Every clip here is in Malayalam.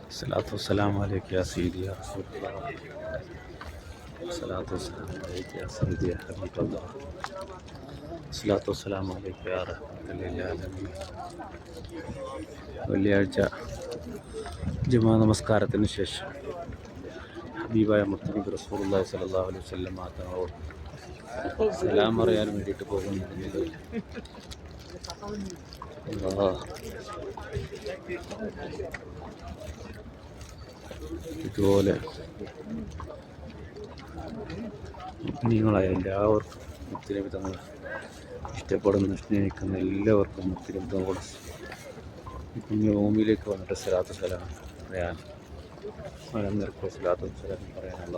الصلاة والسلام عليك يا سيدي يا رسول الله. الصلاة والسلام عليك يا سيدي يا حبيب الله. الصلاة والسلام عليك يا رحمة للعالمين. വെള്ളിയാഴ്ച ജുമാ നമസ്കാരത്തിന് ശേഷം ഹബീബായ മുത്തനബി റസൂലുള്ളാഹി സ്വല്ലല്ലാഹു അലൈഹി വസല്ലം തങ്ങളോട് സലാം പറയാൻ വേണ്ടിയിട്ട് പോകുന്നത്. ഇതുപോലെ നിങ്ങളായ എല്ലാവർക്കും മുത്തനബി തങ്ങൾ ഇഷ്ടപ്പെടുന്ന സ്നേഹിക്കുന്ന എല്ലാവർക്കും മുത്തനബി തങ്ങളോട് കുഞ്ഞു ഭൂമിയിലേക്ക് വന്നിട്ട് സ്വലാത്തു സലാം പറയാൻ മലനിരക്കോ സ്വലാത്തു സലാം പറയാനുള്ള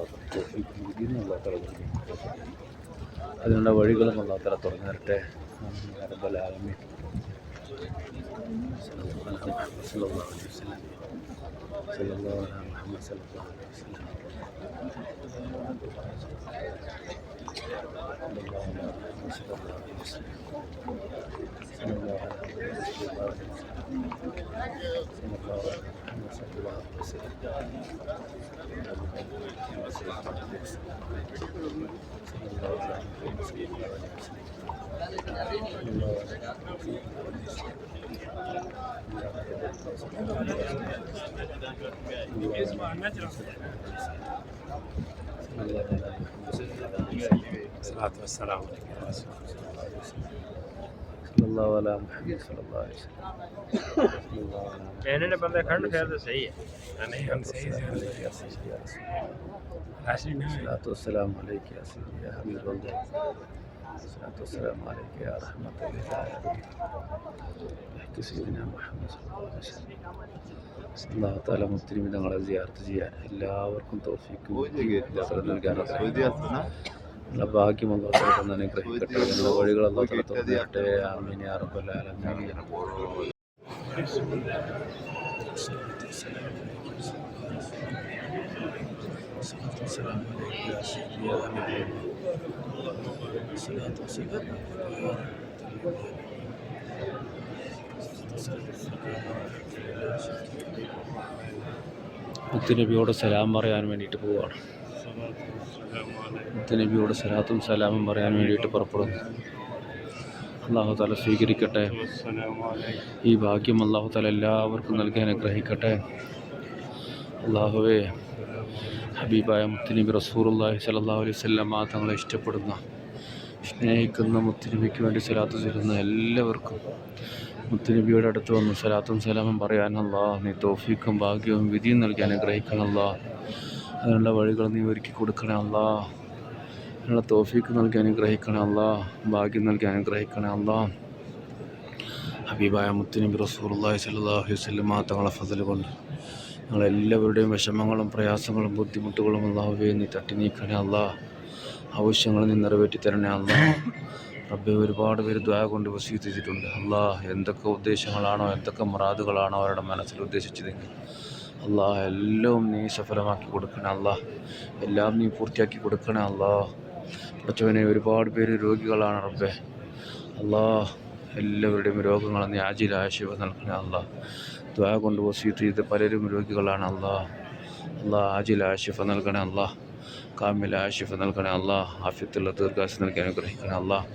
അതിനുള്ള വഴികളും അല്ലാത്തല തുറന്നു തരട്ടെ. റബ്ബൽ ആലമീൻ. സല്ലല്ലാഹു അലൈഹി വസല്ലം. സല്ലല്ലാഹു അലൈഹി മുഹമ്മദ് സല്ലല്ലാഹു അലൈഹി വസല്ലം. الصلاة والسلام عليك يا رسول الله صلى الله على محمد صلى الله عليه وسلم. मैंने बंदा खंड फिर तो सही है नहीं हम सही से الصلاة والسلام عليك يا سيدي يا حبيب الله. الصلاة والسلام عليك يا رحمة للعالمين. احكي سيدنا محمد صلى الله عليه وسلم. അല്ലാഹു തആല മുത്തനബി തങ്ങളെ സിയാറത്ത് ചെയ്യാൻ എല്ലാവർക്കും തൗഫീഖും നൽകാനുള്ള ഭാഗ്യം അല്ലാഹു തആല തന്ന് അനുഗ്രഹിക്കട്ടെ. അതിനുള്ള വഴികൾ അല്ലാഹു തആല തുറന്നു തരട്ടെ. ആമീൻ യാ റബ്ബൽ ആലമീൻ. മുത്തുനബിയോട് സലാം പറയാൻ വേണ്ടിയിട്ട് പോവുകയാണ്. മുത്തുനബിയോട് സലാത്തും സലാമും പറയാൻ വേണ്ടിയിട്ട് പുറപ്പെടുന്നു. അല്ലാഹു തആല സ്വീകരിക്കട്ടെ. ഈ ഭാഗ്യം അല്ലാഹു തആല എല്ലാവർക്കും നൽകി അനുഗ്രഹിക്കട്ടെ. അല്ലാഹുവേ, ഹബീബായ മുത്തുനബി റസൂലുള്ളാഹി സ്വല്ലല്ലാഹു അലൈഹി വസല്ലം തങ്ങളെ ഇഷ്ടപ്പെടുന്ന സ്നേഹിക്കുന്ന മുത്തുനബിക്ക് വേണ്ടി സലാത്ത് ചൊല്ലുന്ന എല്ലാവർക്കും മുത്തുനബിയുടെ അടുത്ത് വന്ന് സലാത്തും സലാമും പറയാൻ അല്ലാഹ് നീ തൗഫീഖും ഭാഗ്യവും വിധിയും നൽകി അനുഗ്രഹിക്കണം അല്ലാഹ്. അതിനുള്ള വഴികൾ നീ ഒരുക്കി കൊടുക്കണേ അല്ലാഹ്. അതിനുള്ള തൗഫീഖ് നൽകി അനുഗ്രഹിക്കണേ അല്ലാഹ്. ഭാഗ്യം നൽകി അനുഗ്രഹിക്കണേ അല്ലാഹ്. ഹബീബായ മുത്തുനബി റസൂലുള്ളാഹി സ്വല്ലല്ലാഹു അലൈഹി വസല്ലം തങ്ങളെ ഫضل കൊണ്ട് ഞങ്ങളെല്ലാവരുടെയും വിഷമങ്ങളും പ്രയാസങ്ങളും ബുദ്ധിമുട്ടുകളും അല്ലാഹുവേ നീ തട്ടി നീക്കണേ അല്ലാഹ്. ആവശ്യങ്ങൾ നീ നിറവേറ്റി തരണേ അല്ലാഹ്. റബ്ബേ, ഒരുപാട് പേര് ദുആ കൊണ്ട് വസീയത്ത് ചെയ്തിട്ടുണ്ട് അല്ലാഹ്. എന്തൊക്കെ ഉദ്ദേശങ്ങളാണോ എന്തൊക്കെ മുറാദുകളാണോ അവരുടെ മനസ്സിൽ ഉദ്ദേശിച്ചതെങ്കിൽ അല്ലാഹ് എല്ലാം നീ സഫലമാക്കി കൊടുക്കണേ അല്ലാഹ്. എല്ലാം നീ പൂർത്തിയാക്കി കൊടുക്കണേ അല്ലാഹ്. പഠിച്ചവനെ, ഒരുപാട് പേര് രോഗികളാണ് റബ്ബേ അല്ലാഹ്. എല്ലാവരുടെയും രോഗങ്ങൾ നീ ആജിലായ ശിഫ നൽകണേ അല്ലാഹ്. ദുആ കൊണ്ട് വസീയത്ത് ചെയ്ത് പലരും രോഗികളാണ് അല്ലാഹ്. അല്ലാഹ് ആജിലായ ശിഫ നൽകണേ അല്ലാഹ്. കാമിലായ ശിഫ നൽകണേ അല്ലാഹ്. ആഫിയത്തുള്ള ദീർഘായുസ്സ് നൽകി അനുഗ്രഹിക്കണേ അല്ലാഹ്.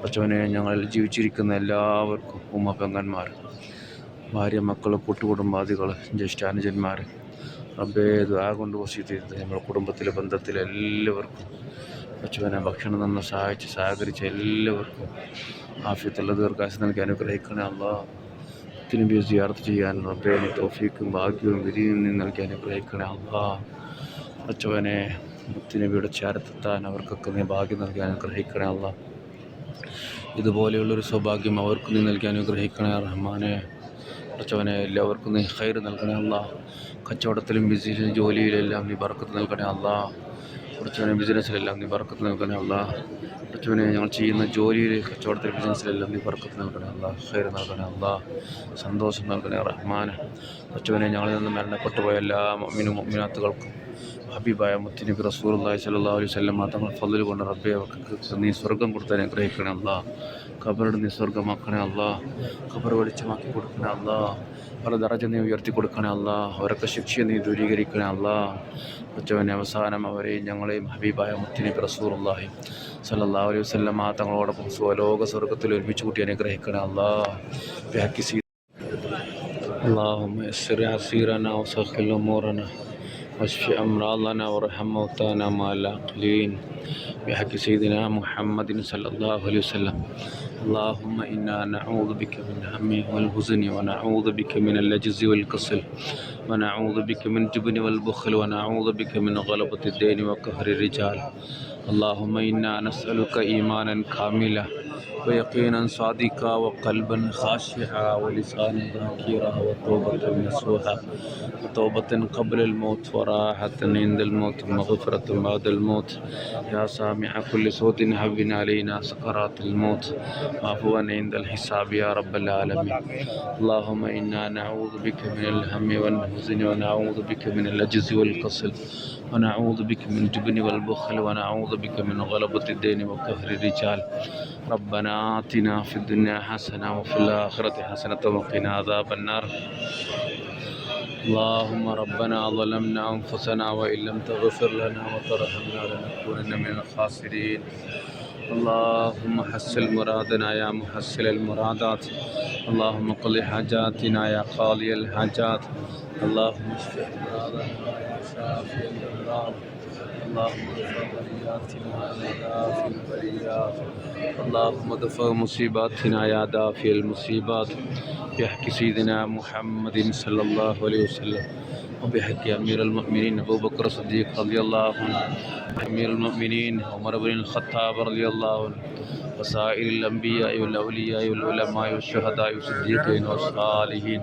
പഠിച്ചവനെ, ഞങ്ങളിൽ ജീവിച്ചിരിക്കുന്ന എല്ലാവർക്കും ഉമ്മ പെങ്ങന്മാർ, ഭാര്യ, മക്കൾ, കൂട്ടുകുടുംബാദികൾ, ജ്യേഷ്ഠാനുജന്മാർ റബ്ബേ ദുആ കൊണ്ട് വസീയത്ത് ചെയ്ത് നമ്മുടെ കുടുംബത്തിലെ ബന്ധത്തിലെ എല്ലാവർക്കും പഠിച്ചവനെ ഭക്ഷണം തന്ന് സഹായിച്ച് സഹകരിച്ച എല്ലാവർക്കും ആഫിയത്തുള്ള ദീർഘായുസ്സ് നൽകി അനുഗ്രഹിക്കണേ അല്ലാഹ്. മുത്തുനബിയെ സിയാറത്ത് ചെയ്യാൻ റബ്ബേ നീ തൗഫീഖും ഭാഗ്യവും വിധിയും നീ നൽകി അനുഗ്രഹിക്കണേ അല്ലാഹ്. പഠിച്ചവനെ, മുത്തുനബിയുടെ ചാരത്തെത്താൻ അവർക്കൊക്കെ നീ ഭാഗ്യം നൽകി അനുഗ്രഹിക്കണേ അല്ലാഹ്. ഇതുപോലെയുള്ളൊരു സൗഭാഗ്യം അവർക്ക് നീ നൽകി അനുഗ്രഹിക്കണേ റഹ്മാനെ. പഠിച്ചവനെ, എല്ലാവർക്കും നീ ഖൈർ നൽകണേ അല്ലാഹ്. കച്ചവടത്തിലും ബിസിനസ്സിലും ജോലിയിലെല്ലാം നീ ബർക്കത്ത് നൽകണേ അല്ലാഹ്. പഠിച്ചവനെ, ബിസിനസ്സിലെല്ലാം നീ ബർക്കത്ത് നൽകണേ അല്ലാഹ്. പഠിച്ചവനെ, ഞങ്ങൾ ചെയ്യുന്ന ജോലിയിൽ, കച്ചവടത്തിൽ, ബിസിനസ്സിലെല്ലാം നീ ബർക്കത്ത് നൽകണേ അല്ലാഹ്. ഖൈർ നൽകണേ അല്ലാഹ്. സന്തോഷം നൽകണേ റഹ്മാനെ. പഠിച്ചവനെ, ഞങ്ങളിൽ നിന്ന് മരണപ്പെട്ടു പോയ എല്ലാ മുഅ്മിനും മുഅ്മിനാത്തുകൾക്കും ഹബീബായ മുത്തുനബി റസൂലുള്ളാഹി സ്വല്ലല്ലാഹു അലൈഹി വസല്ലം തങ്ങൾ ഫضل കൊണ്ട് റബ്ബേ അവർക്ക് നീ സ്വർഗ്ഗം കൊടുത്ത് അനുഗ്രഹിക്കണേ അല്ലാഹ്. ഖബറിട നീ സ്വർഗമാക്കണേ അല്ലാ, ഖബർ വെളിച്ചമാക്കി കൊടുക്കണേ അല്ലാ, അവരുടെ ദറജ നീ ഉയർത്തി കൊടുക്കണേ അല്ലാ, അവരൊക്കെ ശിക്ഷ നീ ദൂരീകരിക്കണേ അല്ലാ. ഉച്ചവനെ അവസാനം അവരെയും ഞങ്ങളെയും ഹബീബായ മുത്തുനബി റസൂലുള്ളാഹി സ്വല്ലല്ലാഹു അലൈഹി വസല്ലം തങ്ങളോടൊപ്പം സ്വലോക സ്വർഗത്തിൽ ഒരുമിച്ച് കൂട്ടി അനുഗ്രഹിക്കണേ അല്ലാ. اللهم يسر عسيرنا وسهل أمورنا واشف أمراضنا وارحم موتانا مع العاقلين بحق سيدنا محمد صلى الله عليه وسلم. اللهم إنا نعوذ بك من الهم والحزن ونعوذ بك من العجز والكسل ونعوذ بك من الجبن والبخل ونعوذ بك من غلبة الدين وقهر الرجال. اللهم إنا نسألك إيمانا كاملا ويقينا صادقا وقلبا خاشعا ولسانا ذاكرا وتوبة نصوحا وتوبة قبل الموت وراحة عند الموت ومغفرة بعد الموت. يا سامع كل صوت هون علينا سكرات الموت وعفوا عند الحساب يا رب العالمين. اللهم إنا نعوذ بك من الهم والحزن ونعوذ بك من العجز والكسل ونعوذ بك من الجبن والبخل ونعوذ بك من غلبة الدين وقهر الرجال. ربنا آتنا في الدنيا حسنة وفي الآخرة حسنة وقنا عذاب النار. اللهم ربنا ظلمنا أنفسنا وإن لم تغفر لنا وترحمنا لنكونن من الخاسرين. اللهم حسن مرادنا يا محسن المرادات. اللهم قضي حاجاتنا يا قاضي الحاجات. اللهم اشف أمراضنا يا شافي الأمراض. اللهم ادفع بلياتنا يا دافع البليات. اللهم ادفع مصيباتنا يا دافع المصيبات بحق سيدنا محمد صلى الله عليه وسلم وبحق أمير المؤمنين أبو بكر الصديق رضي الله عنه، أمير المؤمنين عمر بن الخطاب رضي الله عنه، وسائر الأنبياء والأولياء والعلماء والشهداء والصديقين والصالحين.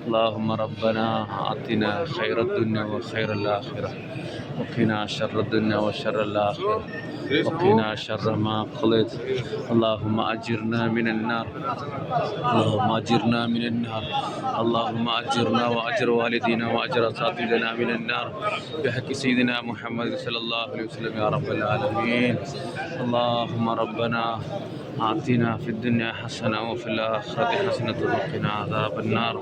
اللهم ربنا آتنا خير الدنيا وخير الآخرة وقنا شر الدنيا وشر الآخرة وقنا شر ما قضيت. اللهم أجرنا من النار، اللهم أجرنا من النار، اللهم أجرنا وأجر والدينا وأجر أساتذتنا من النار بحق سيدنا محمد صلى الله عليه وسلم يا رب العالمين. اللهم ربنا آتنا في الدنيا حسنة وفي الآخرة حسنة وقنا عذاب النار.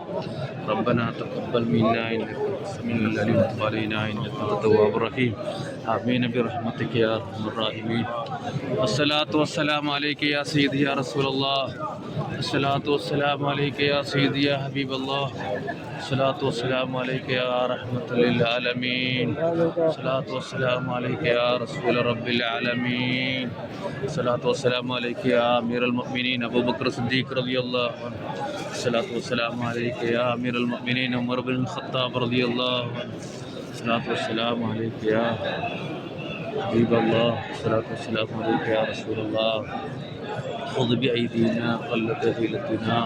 ربنا تقبل منا إنك أنت السميع العليم وتب علينا إنك أنت التواب الرحيم. آمين برحمتك يا أرحم الراحمين. والصلاة والسلام عليك يا سيدي يا رسول الله. الصلاة والسلام عليك يا سيدي يا حبيب الله. الصلاة والسلام عليك يا رحمة للعالمين. الصلاة والسلام عليك يا رسول رب العالمين. الصلاة والسلام عليك يا أمير المؤمنين أبو بكر الصديق رضي الله عنه. الصلاة والسلام عليك يا أمير المؤمنين عمر بن الخطاب رضي الله عنه. الصلاة والسلام عليك يا حبيب الله. الصلاة والسلام عليك يا رسول الله. خذ بأيدينا قلت هيلتنا